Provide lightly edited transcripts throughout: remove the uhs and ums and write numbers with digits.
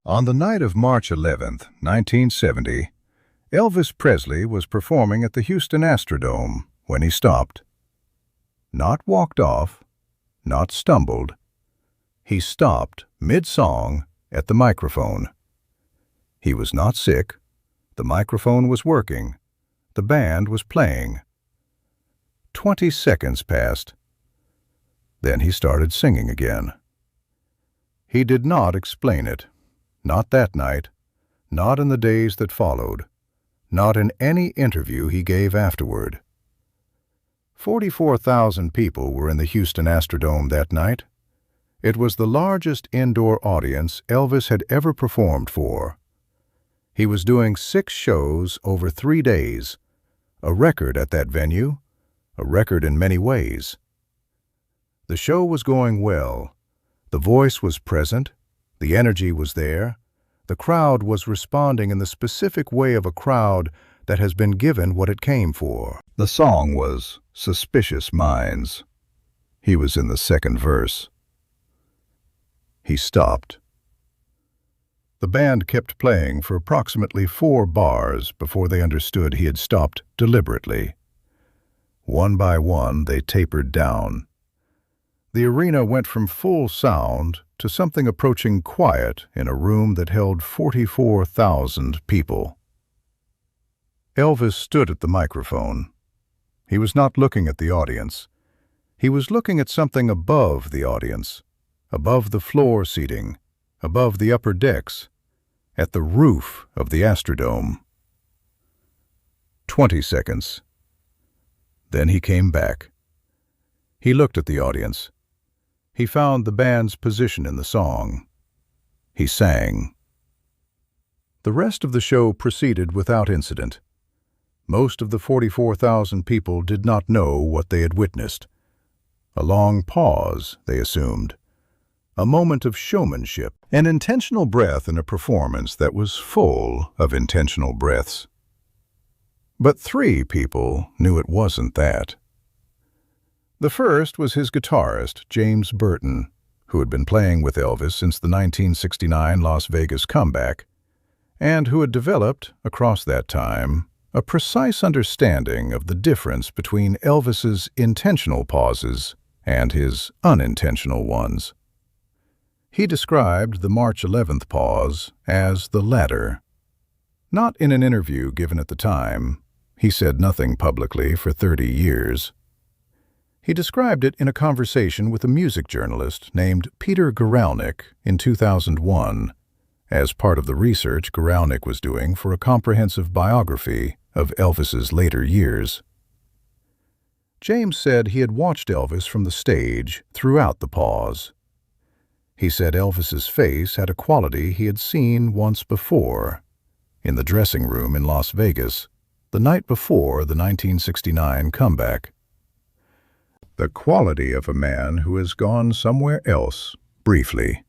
On the night of March 11th, 1970, Elvis Presley was performing at the Houston Astrodome when he stopped. Not walked off, not stumbled. He stopped mid-song at the microphone. He was not sick. The microphone was working. The band was playing. 20 seconds passed. Then he started singing again. He did not explain it. Not that night, not in the days that followed, not in any interview he gave afterward. 44,000 people were in the Houston Astrodome that night. It was the largest indoor audience Elvis had ever performed for. He was doing 6 shows over 3 days, a record at that venue, a record in many ways. The show was going well. The voice was present. The energy was there. The crowd was responding in the specific way of a crowd that has been given what it came for. The song was Suspicious Minds. He was in the second verse. He stopped. The band kept playing for approximately 4 bars before they understood he had stopped deliberately. One by one, they tapered down. The arena went from full sound to something approaching quiet in a room that held 44,000 people. Elvis stood at the microphone. He was not looking at the audience. He was looking at something above the audience, above the floor seating, above the upper decks, at the roof of the Astrodome. 20 seconds. Then he came back. He looked at the audience. He found the band's position in the song. He sang. The rest of the show proceeded without incident. Most of the 44,000 people did not know what they had witnessed. A long pause, they assumed. A moment of showmanship, an intentional breath in a performance that was full of intentional breaths. But 3 people knew it wasn't that. The first was his guitarist, James Burton, who had been playing with Elvis since the 1969 Las Vegas comeback, and who had developed, across that time, a precise understanding of the difference between Elvis's intentional pauses and his unintentional ones. He described the March 11th pause as the latter. Not in an interview given at the time. He said nothing publicly for 30 years. He described it in a conversation with a music journalist named Peter Guralnick in 2001, as part of the research Guralnick was doing for a comprehensive biography of Elvis's later years. James said he had watched Elvis from the stage throughout the pause. He said Elvis's face had a quality he had seen once before, in the dressing room in Las Vegas, the night before the 1969 comeback. The quality of a man who has gone somewhere else, briefly.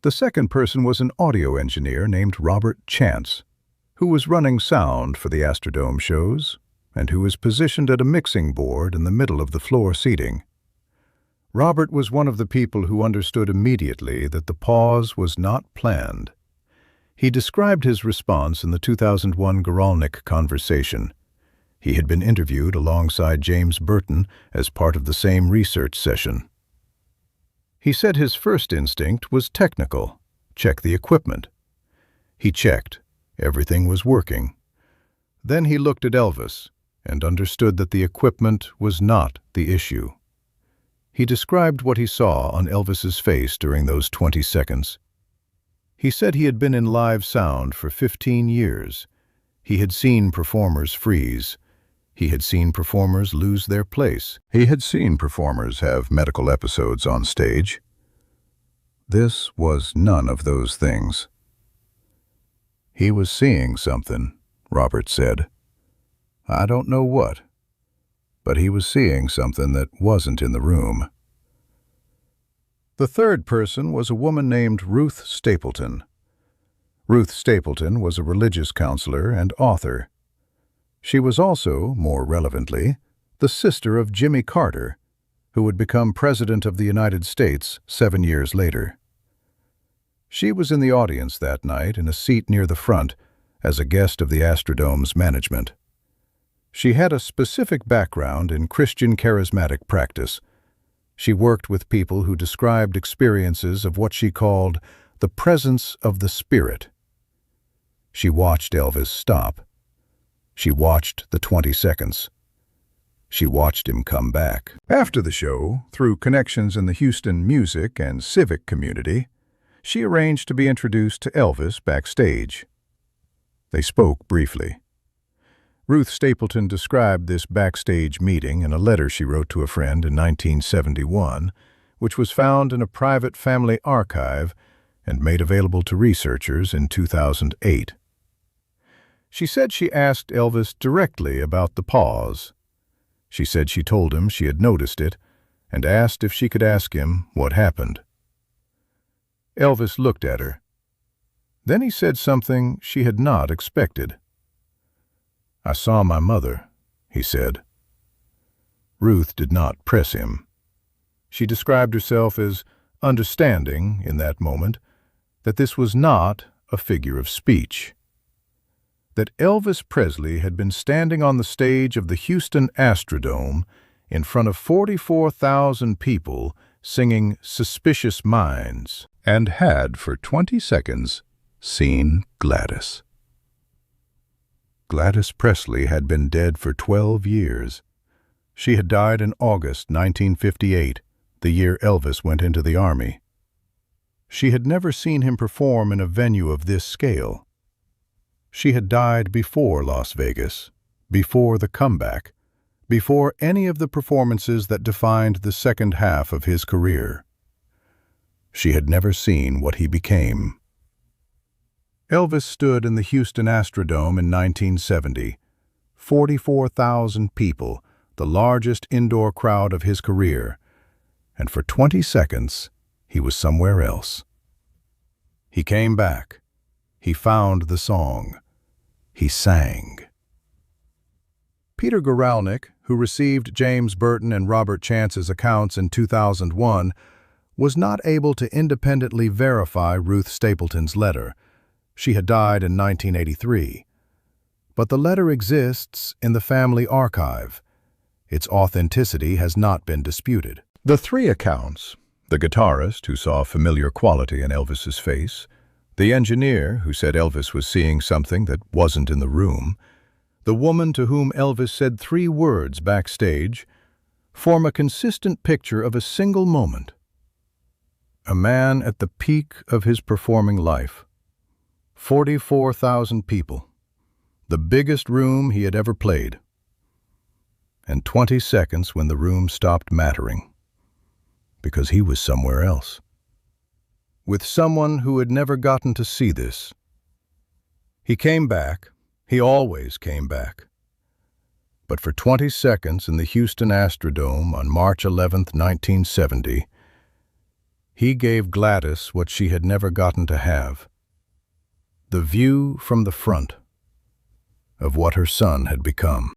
The second person was an audio engineer named Robert Chance, who was running sound for the Astrodome shows, and who was positioned at a mixing board in the middle of the floor seating. Robert was one of the people who understood immediately that the pause was not planned. He described his response in the 2001 Guralnick conversation. He had been interviewed alongside James Burton as part of the same research session. He said his first instinct was technical, check the equipment. He checked. Everything was working. Then he looked at Elvis and understood that the equipment was not the issue. He described what he saw on Elvis's face during those 20 seconds. He said he had been in live sound for 15 years. He had seen performers freeze. He had seen performers lose their place. He had seen performers have medical episodes on stage. This was none of those things. He was seeing something, Robert said. I don't know what, but he was seeing something that wasn't in the room. The third person was a woman named Ruth Stapleton. Ruth Stapleton was a religious counselor and author. She was also, more relevantly, the sister of Jimmy Carter, who would become President of the United States 7 years later. She was in the audience that night in a seat near the front as a guest of the Astrodome's management. She had a specific background in Christian charismatic practice. She worked with people who described experiences of what she called the presence of the Spirit. She watched Elvis stop. She watched the 20 seconds. She watched him come back. After the show, through connections in the Houston music and civic community, she arranged to be introduced to Elvis backstage. They spoke briefly. Ruth Stapleton described this backstage meeting in a letter she wrote to a friend in 1971, which was found in a private family archive and made available to researchers in 2008. She said she asked Elvis directly about the pause. She said she told him she had noticed it and asked if she could ask him what happened. Elvis looked at her. Then he said something she had not expected. "I saw my mother," he said. Ruth did not press him. She described herself as understanding, in that moment, that this was not a figure of speech. That Elvis Presley had been standing on the stage of the Houston Astrodome in front of 44,000 people singing "Suspicious Minds," and had, for 20 seconds, seen Gladys. Gladys Presley had been dead for 12 years. She had died in August 1958, the year Elvis went into the Army. She had never seen him perform in a venue of this scale. She had died before Las Vegas, before the comeback, before any of the performances that defined the second half of his career. She had never seen what he became. Elvis stood in the Houston Astrodome in 1970. 44,000 people, the largest indoor crowd of his career, and for 20 seconds he was somewhere else. He came back. He found the song. He sang. Peter Guralnick, who received James Burton and Robert Chance's accounts in 2001, was not able to independently verify Ruth Stapleton's letter. She had died in 1983. But the letter exists in the family archive. Its authenticity has not been disputed. The three accounts, the guitarist who saw familiar quality in Elvis's face, the engineer who said Elvis was seeing something that wasn't in the room, the woman to whom Elvis said 3 words backstage, form a consistent picture of a single moment. A man at the peak of his performing life. 44,000 people. The biggest room he had ever played. And 20 seconds when the room stopped mattering. Because he was somewhere else. With someone who had never gotten to see this. He came back. He always came back. But for 20 seconds in the Houston Astrodome on March 11, 1970, he gave Gladys what she had never gotten to have. The view from the front of what her son had become.